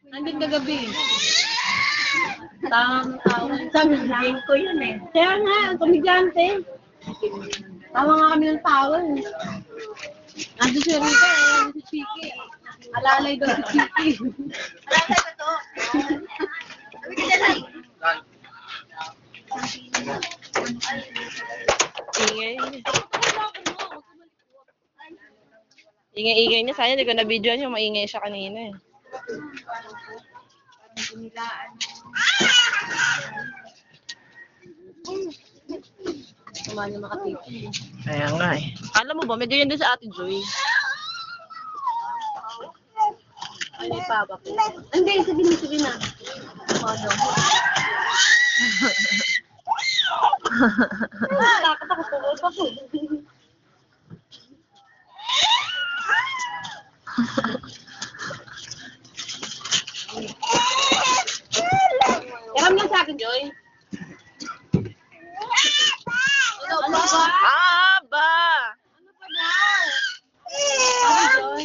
Nandun kagabi. Sabi ko yun eh. Kaya nga, ang komedyante. Tawa nga kami ng tawa eh. Nandun si Rita eh, nandun si Chiki. Alalay daw si Chiki. Alalay ba to? Sabi ka dyan lang. Ingay niya. Sayang, hindi ko na-videoan yung maingay siya kanina eh. Kumanya makatiti. Kaya nga eh. Alam mo ba, may ganyan din sa Ate Joy. Ano yung papa ko? Hindi, sige na. Takot ako, tulog ako. Yaram lang sa akin, Joy. Ano ba? Aba! Ano pa daw? Ano, Joy?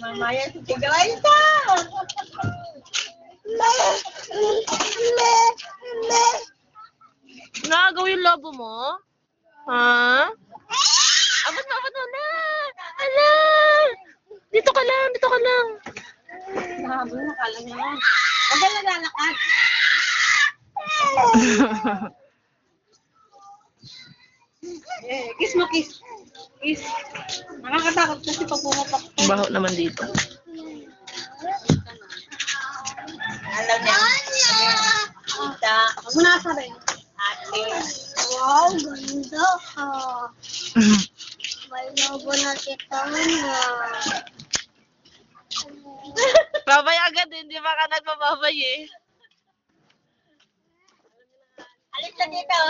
Mamaya si Tigoy ka! Nagaw yung lobo mo? Ha? Abot na! Ala! Dito ka lang! Mahabol na, kala niya lang. Huwag ka naglalakad. Kiss mo, kiss. Kiss. Nakakatakot kasi pag pumapak. Baho naman dito. Alam niya. Tita. Huwag mo nakasabi. Ate. Wow, ganda ka. May lobo na tita mo na. Babay agad, hindi ba ka nagbababay eh? Alis na dito.